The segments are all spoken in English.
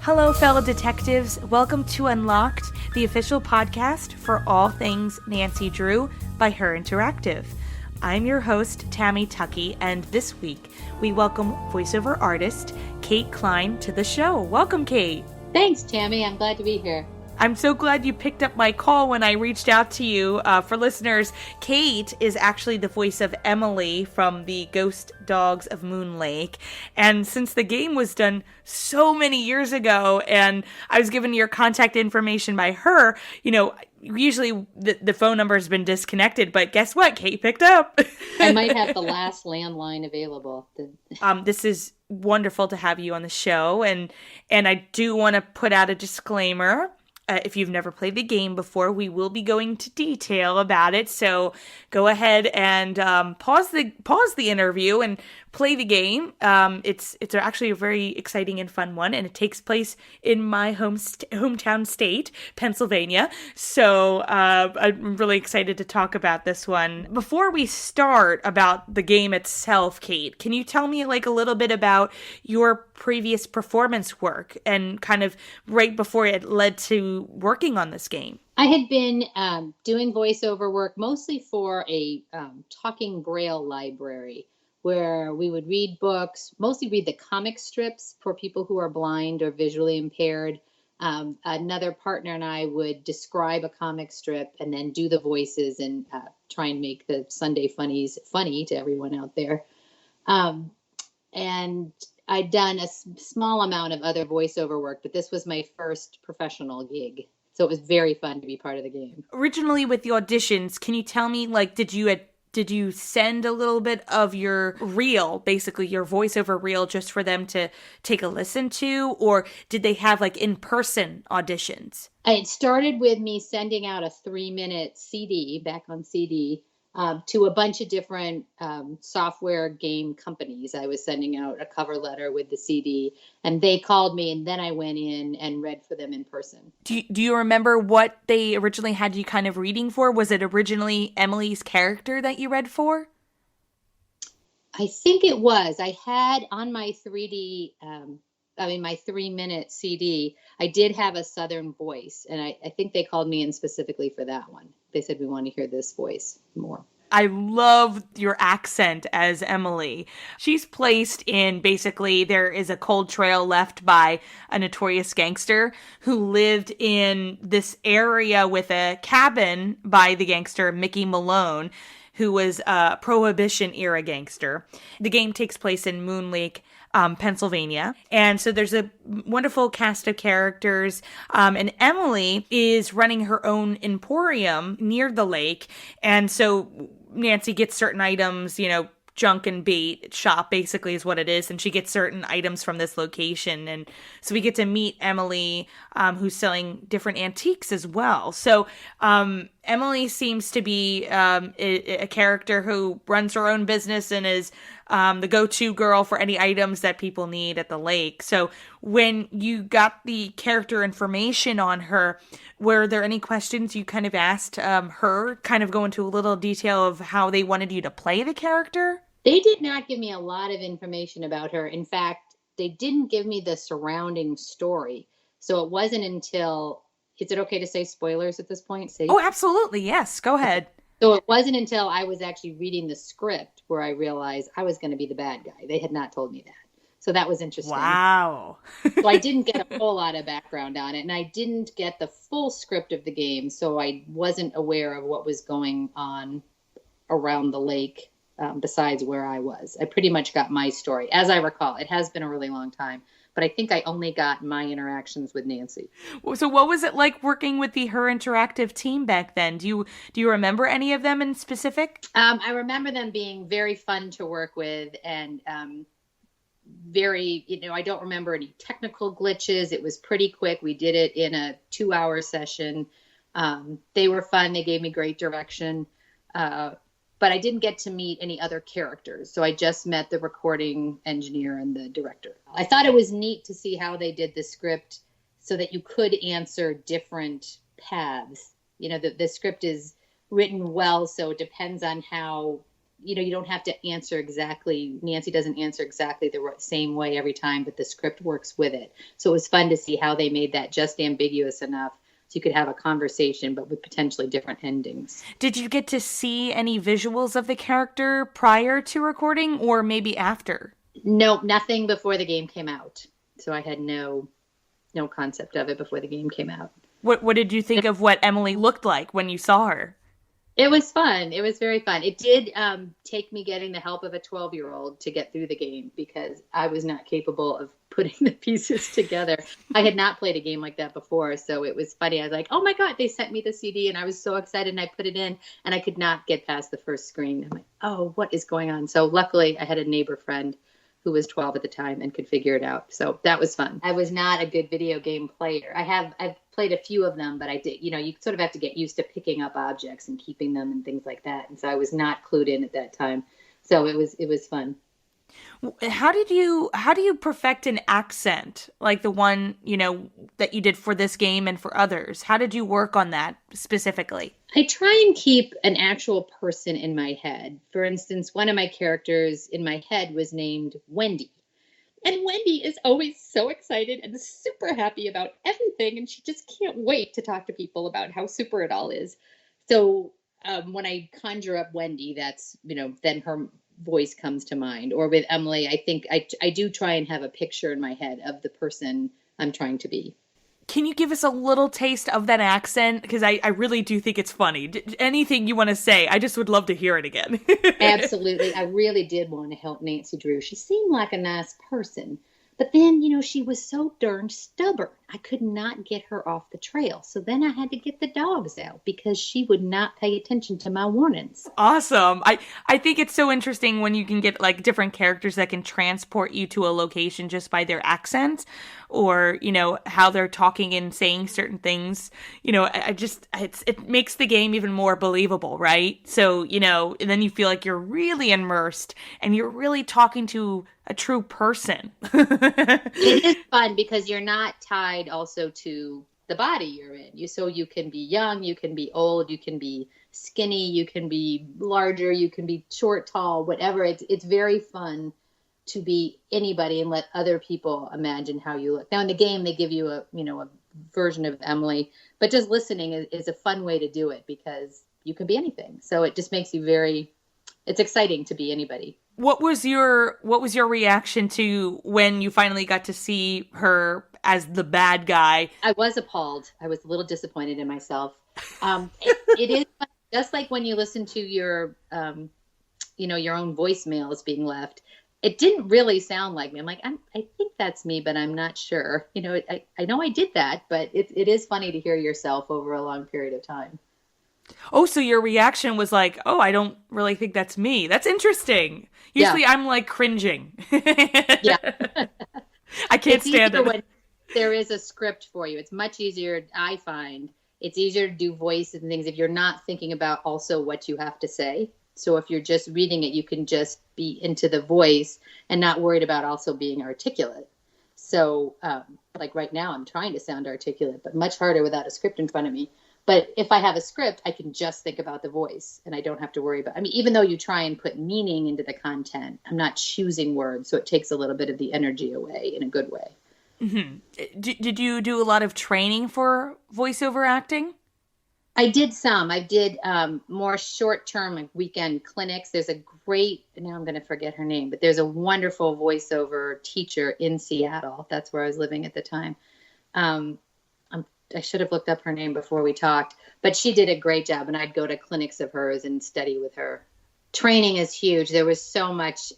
Hello, fellow detectives. Welcome to Unlocked, the official podcast for all things Nancy Drew by Her Interactive. I'm your host, Tammy Tuckey, and this week we welcome voiceover artist Kate Klein to the show. Welcome, Kate. Thanks, Tammy. I'm glad to be here. I'm so glad you picked up my call when I reached out to you. For listeners, Kate is actually the voice of Emily from the Ghost Dogs of Moon Lake. And since the game was done so many years ago and I was given your contact information by her, you know, usually the phone number has been disconnected, but guess what? Kate picked up. I might have the last landline available. This is wonderful to have you on the show. And I do want to put out a disclaimer. If you've never played the game before, we will be going into detail about it. So go ahead and pause the interview and play the game. It's actually a very exciting and fun one, and it takes place in my hometown state, Pennsylvania. So I'm really excited to talk about this one. Before we start about the game itself, Kate, can you tell me like a little bit about your previous performance work and kind of right before it led to working on this game? I had been doing voiceover work mostly for a talking braille library where we would read books, mostly read the comic strips for people who are blind or visually impaired. Another partner and I would describe a comic strip and then do the voices and try and make the Sunday funnies funny to everyone out there. And I'd done a small amount of other voiceover work, but this was my first professional gig. So it was very fun to be part of the game. Originally with the auditions, can you tell me, like, did you send a little bit of your reel, basically your voiceover reel, just for them to take a listen to? Or did they have like in-person auditions? It started with me sending out a 3-minute CD, back on CD, to a bunch of different software game companies. I was sending out a cover letter with the CD, and they called me, and then I went in and read for them in person. Do you remember what they originally had you kind of reading for? Was it originally Emily's character that you read for? I think it was. I had on my my 3-minute CD, I did have a Southern voice, and I think they called me in specifically for that one. They said, we want to hear this voice more. I love your accent as Emily. She's placed in, basically, there is a cold trail left by a notorious gangster who lived in this area with a cabin by the gangster Mickey Malone, who was a Prohibition-era gangster. The game takes place in Moon Lake, Pennsylvania. And so there's a wonderful cast of characters. And Emily is running her own emporium near the lake. And so Nancy gets certain items, you know, junk and bait shop basically is what it is. And she gets certain items from this location. And so we get to meet Emily, who's selling different antiques as well. So Emily seems to be a character who runs her own business and is the go-to girl for any items that people need at the lake. So when you got the character information on her, were there any questions you kind of asked her, kind of go into a little detail of how they wanted you to play the character? They did not give me a lot of information about her. In fact, they didn't give me the surrounding story. So it wasn't until, is it okay to say spoilers at this point? Oh, absolutely. Yes. Go ahead. So it wasn't until I was actually reading the script where I realized I was going to be the bad guy. They had not told me that. So that was interesting. Wow. So I didn't get a whole lot of background on it, and I didn't get the full script of the game, so I wasn't aware of what was going on around the lake besides where I was. I pretty much got my story, as I recall. It has been a really long time, but I think I only got my interactions with Nancy. So what was it like working with the Her Interactive team back then? Do you remember any of them in specific? I remember them being very fun to work with, and very, I don't remember any technical glitches. It was pretty quick. We did it in a 2-hour session. They were fun. They gave me great direction. but I didn't get to meet any other characters. So I just met the recording engineer and the director. I thought it was neat to see how they did the script so that you could answer different paths. The script is written well, so it depends on how, you don't have to answer exactly. Nancy doesn't answer exactly the same way every time, but the script works with it. So it was fun to see how they made that just ambiguous enough so you could have a conversation, but with potentially different endings. Did you get to see any visuals of the character prior to recording or maybe after? No, nothing before the game came out. So I had no concept of it before the game came out. What did you think of what Emily looked like when you saw her? It was fun. It was very fun. It did take me getting the help of a 12-year-old to get through the game because I was not capable of putting the pieces together. I had not played a game like that before, so it was funny. I was like, oh my God, they sent me the CD, and I was so excited, and I put it in, and I could not get past the first screen. I'm like, oh, what is going on? So luckily, I had a neighbor friend who was 12 at the time and could figure it out. So that was fun. I was not a good video game player. I've played a few of them, but I did, you sort of have to get used to picking up objects and keeping them and things like that. And so I was not clued in at that time. So it was fun. How do you perfect an accent like the one, that you did for this game and for others? How did you work on that specifically? I try and keep an actual person in my head. For instance, one of my characters in my head was named Wendy. And Wendy is always so excited and super happy about everything. And she just can't wait to talk to people about how super it all is. So when I conjure up Wendy, that's, then her voice comes to mind. Or with Emily, I think I do try and have a picture in my head of the person I'm trying to be. Can you give us a little taste of that accent? Because I really do think it's funny. Anything you want to say, I just would love to hear it again. Absolutely. I really did want to help Nancy Drew. She seemed like a nice person. But then, she was so darn stubborn. I could not get her off the trail. So then I had to get the dogs out because she would not pay attention to my warnings. Awesome. I think it's so interesting when you can get like different characters that can transport you to a location just by their accent or, how they're talking and saying certain things. It makes the game even more believable, right? So, and then you feel like you're really immersed and you're really talking to a true person. It is fun because you're not tied also to the body you're in. So you can be young, you can be old, you can be skinny, you can be larger, you can be short, tall, whatever. It's very fun to be anybody and let other people imagine how you look. Now in the game they give you a version of Emily, but just listening is a fun way to do it because you can be anything. So it just makes you it's exciting to be anybody. What was your reaction to when you finally got to see her as the bad guy? I was appalled. I was a little disappointed in myself. It is just like when you listen to your, your own voicemails being left. It didn't really sound like me. I'm like, I think that's me, but I'm not sure. I know I did that, but it is funny to hear yourself over a long period of time. Oh, so your reaction was like, oh, I don't really think that's me. That's interesting. Usually I'm like cringing. Yeah. I can't stand it. When there is a script for you. It's much easier, I find. It's easier to do voice and things if you're not thinking about also what you have to say. So if you're just reading it, you can just be into the voice and not worried about also being articulate. So like right now, I'm trying to sound articulate, but much harder without a script in front of me. But if I have a script, I can just think about the voice and I don't have to worry about, even though you try and put meaning into the content, I'm not choosing words. So it takes a little bit of the energy away in a good way. Mm-hmm. Did you do a lot of training for voiceover acting? I did some. I did more short-term like weekend clinics. There's a great, now I'm going to forget her name, but there's a wonderful voiceover teacher in Seattle. That's where I was living at the time. I should have looked up her name before we talked, but she did a great job, and I'd go to clinics of hers and study with her. Training is huge. There was so much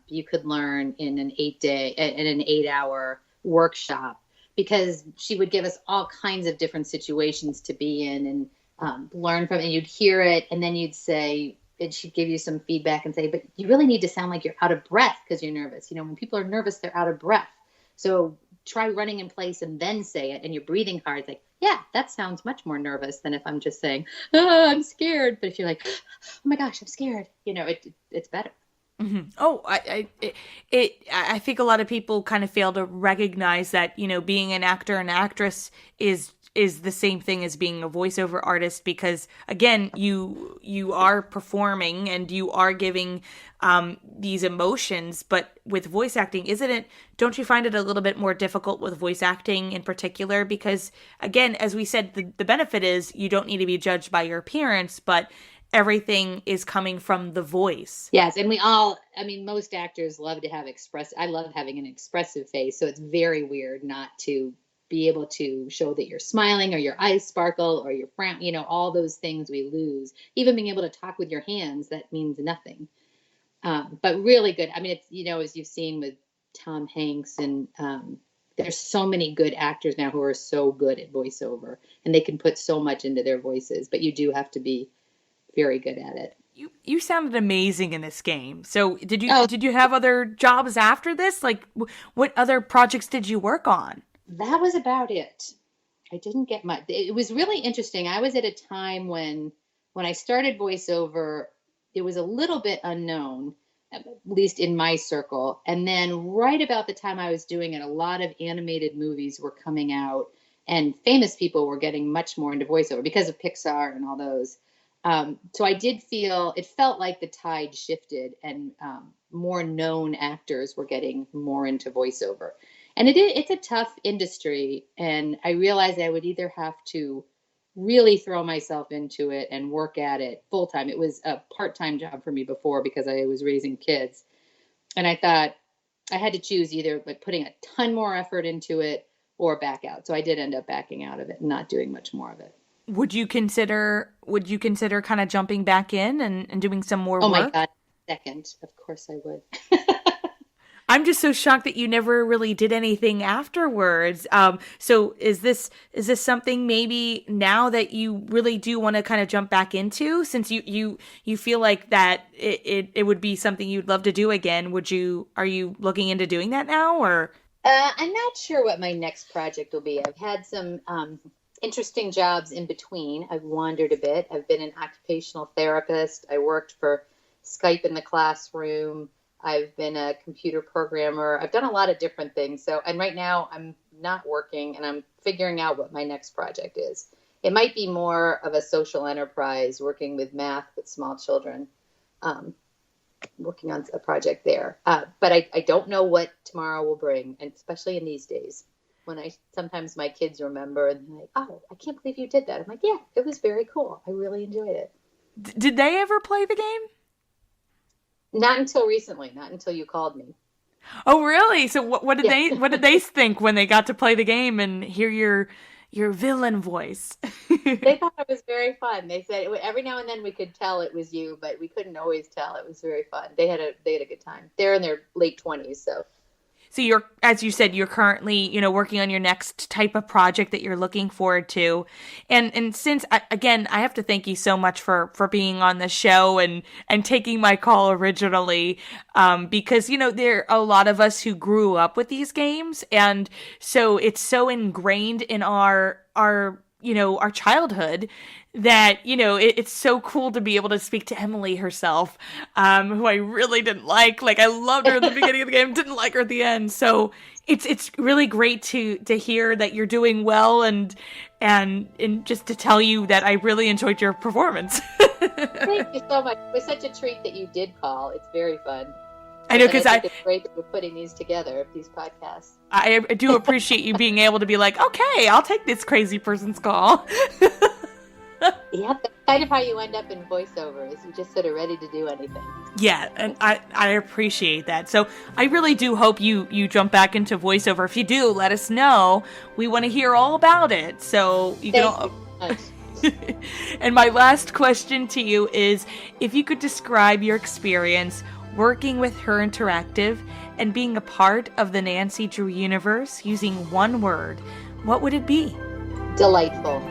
you could learn in an 8-hour workshop because she would give us all kinds of different situations to be in and learn from it. And you'd hear it, and then you'd say, and she'd give you some feedback and say, but you really need to sound like you're out of breath because you're nervous. When people are nervous, they're out of breath. So try running in place and then say it, and you're breathing hard. It's like, yeah, that sounds much more nervous than if I'm just saying, oh, I'm scared. But if you're like, oh my gosh, I'm scared, it's better. Mm-hmm. Oh, I think a lot of people kind of fail to recognize that, being an actor and actress is the same thing as being a voiceover artist, because again, you are performing and you are giving these emotions, but with voice acting, don't you find it a little bit more difficult with voice acting in particular? Because again, as we said, the benefit is you don't need to be judged by your appearance, but everything is coming from the voice. Yes. And most actors love to have I love having an expressive face. So it's very weird not to be able to show that you're smiling or your eyes sparkle or your frown, all those things we lose. Even being able to talk with your hands, that means nothing. But really good. I mean, it's, as you've seen with Tom Hanks and there's so many good actors now who are so good at voiceover and they can put so much into their voices, but you do have to be very good at it. You sounded amazing in this game. So did you have other jobs after this? Like what other projects did you work on? That was about it. I didn't get much. It was really interesting. I was at a time when I started voiceover, it was a little bit unknown, at least in my circle. And then right about the time I was doing it, a lot of animated movies were coming out and famous people were getting much more into voiceover because of Pixar and all those. So it felt like the tide shifted and more known actors were getting more into voiceover. And it's a tough industry. And I realized I would either have to really throw myself into it and work at it full time. It was a part-time job for me before because I was raising kids. And I thought I had to choose either like putting a ton more effort into it or back out. So I did end up backing out of it and not doing much more of it. Would you consider kind of jumping back in and doing some more work? Oh my God, second. Of course I would. I'm just so shocked that you never really did anything afterwards. So is this something maybe now that you really do want to kind of jump back into, since you feel like that it would be something you'd love to do again? Are you looking into doing that now, or? I'm not sure what my next project will be. I've had some interesting jobs in between. I've wandered a bit. I've been an occupational therapist. I worked for Skype in the classroom. I've been a computer programmer. I've done a lot of different things. And right now I'm not working and I'm figuring out what my next project is. It might be more of a social enterprise, working with math with small children, working on a project there. But I don't know what tomorrow will bring, and especially in these days. When sometimes my kids remember and they're like, oh, I can't believe you did that. I'm like, yeah, it was very cool. I really enjoyed it. Did they ever play the game? Not until recently, not until you called me. Oh, really? So what did they think when they got to play the game and hear your villain voice? They thought it was very fun. They said every now and then we could tell it was you, but we couldn't always tell. It was very fun. They had a good time. They're in their late 20s, so. So as you said, you're currently, working on your next type of project that you're looking forward to. And since, again, I have to thank you so much for being on the show and taking my call originally, because, there are a lot of us who grew up with these games. And so it's so ingrained in our childhood that, it's so cool to be able to speak to Emily herself, who I really didn't like. Like, I loved her at the beginning of the game, didn't like her at the end. So it's really great to hear that you're doing well and just to tell you that I really enjoyed your performance. Thank you so much. It was such a treat that you did call. It's very fun. I know, because it's great that we're putting these together, these podcasts. I do appreciate you being able to be like, okay, I'll take this crazy person's call. Yep, that's kind of how you end up in voiceover, is you're just sort of ready to do anything. Yeah, and I appreciate that. So I really do hope you jump back into voiceover. If you do, let us know. We want to hear all about it. So you can. Thank you so much. And my last question to you is, if you could describe your experience working with Her Interactive and being a part of the Nancy Drew universe using one word, what would it be? Delightful.